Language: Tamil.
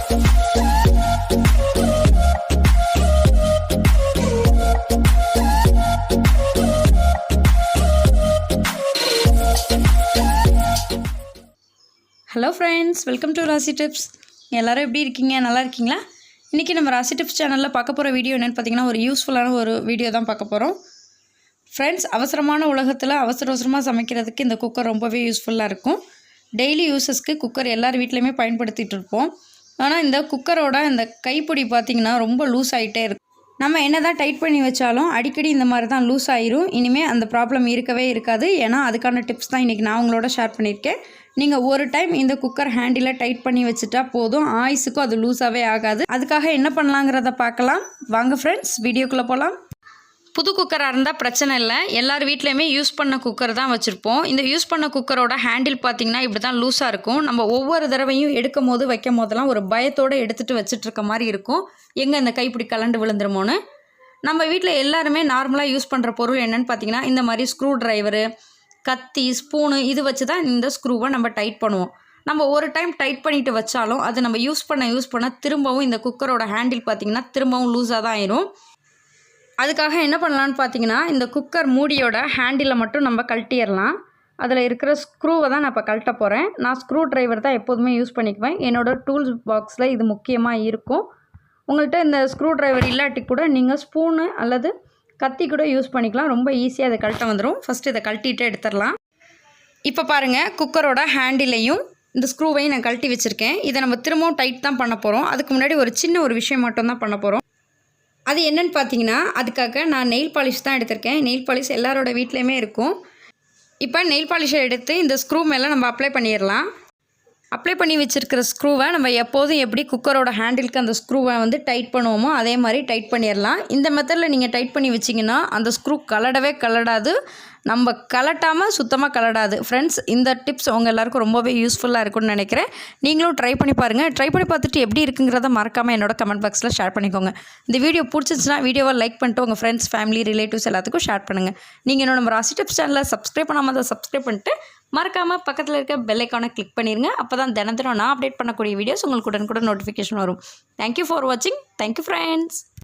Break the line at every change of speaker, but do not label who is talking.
ஹலோ ஃப்ரெண்ட்ஸ், வெல்கம் டு ராசி டிப்ஸ். எல்லோரும் எப்படி இருக்கீங்க? நல்லா இருக்கீங்களா? இன்றைக்கி நம்ம ராசி டிப்ஸ் சேனலில் பார்க்க போகிற வீடியோ என்னென்னு பார்த்தீங்கன்னா, ஒரு யூஸ்ஃபுல்லான ஒரு வீடியோ தான் பார்க்க போகிறோம். ஃப்ரெண்ட்ஸ், அவசரமான உலகத்தில் அவசரமாக சமைக்கிறதுக்கு இந்த குக்கர் ரொம்பவே யூஸ்ஃபுல்லாக இருக்கும். டெய்லி யூஸஸ்க்கு குக்கர் எல்லார் வீட்லேயுமே பயன்படுத்திகிட்டு இருப்போம். ஆனால் இந்த குக்கரோட இந்த கைப்பிடி பார்த்திங்கன்னா ரொம்ப லூஸ் ஆகிட்டே இருக்கும். நம்ம என்ன தான் டைட் பண்ணி வச்சாலும் அடிக்கடி இந்த மாதிரி தான் லூஸ் ஆயிரும். இனிமேல் அந்த ப்ராப்ளம் இருக்கவே இருக்காது. ஏன்னா அதுக்கான டிப்ஸ் தான் இன்றைக்கி நான் உங்களோட ஷேர் பண்ணியிருக்கேன். நீங்கள் ஒரு டைம் இந்த குக்கர் ஹேண்டிலை டைட் பண்ணி வச்சுட்டா போதும், ஆயுசுக்கும் அது லூஸாகவே ஆகாது. அதுக்காக என்ன பண்ணலாங்கிறத பார்க்கலாம் வாங்க ஃப்ரெண்ட்ஸ், வீடியோக்குள்ளே போகலாம். புது குக்கராக இருந்தால் பிரச்சனை இல்லை. எல்லார் வீட்லேயுமே யூஸ் பண்ண குக்கர் தான் வச்சுருப்போம். இந்த யூஸ் பண்ண குக்கரோட ஹேண்டில் பார்த்திங்கன்னா இப்படி தான் லூஸாக இருக்கும். நம்ம ஒவ்வொரு தடவையும் எடுக்கும் போது வைக்கும் போதெல்லாம் ஒரு பயத்தோடு எடுத்துகிட்டு வச்சுட்ருக்க மாதிரி இருக்கும். எங்கே இந்த கைப்பிடி கலண்டு விழுந்துருமோன்னு. நம்ம வீட்டில் எல்லாருமே நார்மலாக யூஸ் பண்ணுற பொருள் என்னென்னு பார்த்திங்கன்னா, இந்த மாதிரி ஸ்க்ரூ ட்ரைவரு, கத்தி, ஸ்பூனு இது வச்சு தான் இந்த ஸ்க்ரூவை நம்ம டைட் பண்ணுவோம். நம்ம ஒரு டைம் டைட் பண்ணிவிட்டு வச்சாலும் அது நம்ம யூஸ் பண்ண திரும்பவும் இந்த குக்கரோட ஹேண்டில் பார்த்திங்கன்னா திரும்பவும் லூஸாக தான் ஆயிரும். அதுக்காக என்ன பண்ணலான்னு பார்த்தீங்கன்னா, இந்த குக்கர் மூடியோட ஹேண்டிலை மட்டும் நம்ம கழட்டிடலாம். அதில் இருக்கிற ஸ்க்ரூவை தான் நான் இப்போ கழட்ட போகிறேன். நான் ஸ்க்ரூ ட்ரைவர் தான் எப்போதுமே யூஸ் பண்ணிக்குவேன். என்னோடய டூல்ஸ் பாக்ஸில் இது முக்கியமாக இருக்கும். உங்கள்கிட்ட இந்த ஸ்க்ரூ ட்ரைவர் இல்லாட்டி கூட நீங்கள் ஸ்பூனு அல்லது கத்தி கூட யூஸ் பண்ணிக்கலாம். ரொம்ப ஈஸியாக அதை கழட்ட வந்துடும். ஃபஸ்ட்டு இதை கழட்டிட்டு எடுத்துடலாம். இப்போ பாருங்கள், குக்கரோட ஹேண்டிலையும் இந்த ஸ்க்ரூவையும் நான் கழட்டி வச்சுருக்கேன். இதை நம்ம திரும்பவும் டைட் தான் பண்ண போகிறோம். அதுக்கு முன்னாடி ஒரு சின்ன ஒரு விஷயம் மட்டும் தான் பண்ண போகிறோம். அது என்னென்னு பார்த்தீங்கன்னா, அதுக்காக நான் நெயில் பாலிஷ் தான் எடுத்திருக்கேன். நெயில் பாலிஷ் எல்லாரோட வீட்லேயுமே இருக்கும். இப்போ நெயில் பாலிஷை எடுத்து இந்த ஸ்க்ரூ மேலே நம்ம அப்ளை பண்ணிடலாம். அப்ளை பண்ணி வச்சுருக்கிற ஸ்க்ரூவை நம்ம எப்போதும் எப்படி குக்கரோட ஹேண்டிலுக்கு அந்த ஸ்க்ரூவை வந்து டைட் பண்ணுவோமோ அதே மாதிரி டைட் பண்ணிடலாம். இந்த மெத்தடில் நீங்கள் டைட் பண்ணி வச்சிங்கன்னா அந்த ஸ்க்ரூ கலடவே கலடாது. நம்ம கலட்டாமல் சுத்தமாக கலடாது. ஃப்ரெண்ட்ஸ், இந்த டிப்ஸ் உங்கள் எல்லாருக்கும் ரொம்பவே யூஸ்ஃபுல்லாக இருக்கும்னு நினைக்கிறேன். நீங்களும் ட்ரை பண்ணி பாருங்கள். ட்ரை பண்ணி பார்த்துட்டு எப்படி இருக்குங்கிறத மறக்காமல் என்னோட கமெண்ட் பாக்ஸில் ஷேர் பண்ணிக்கோங்க. இந்த வீடியோ பிடிச்சிச்சுன்னா வீடியோவை லைக் பண்ணிட்டு உங்கள் ஃப்ரெண்ட்ஸ், ஃபேமிலி, ரிலேட்டிவ்ஸ் எல்லாத்துக்கும் ஷேர் பண்ணுங்கள். நீங்கள் என்னோட நம்ம ராசி டிப்ஸ் சேனலில் சப்ஸ்கிரைப் பண்ணாமல் அதை சப்ஸ்கிரைப் பண்ணிட்டு மறக்காமல் பக்கத்தில் இருக்க பெல் ஐக்கானை கிளிக் பண்ணிடுங்க. அப்போ தான் தினம் நான் அப்டேட் பண்ணக்கூடிய வீடியோஸ் உங்களுக்கு உடனுக்குடன் நோட்டிஃபிகேஷன் வரும். தேங்க்யூ ஃபார் வாட்சிங். Thank you friends.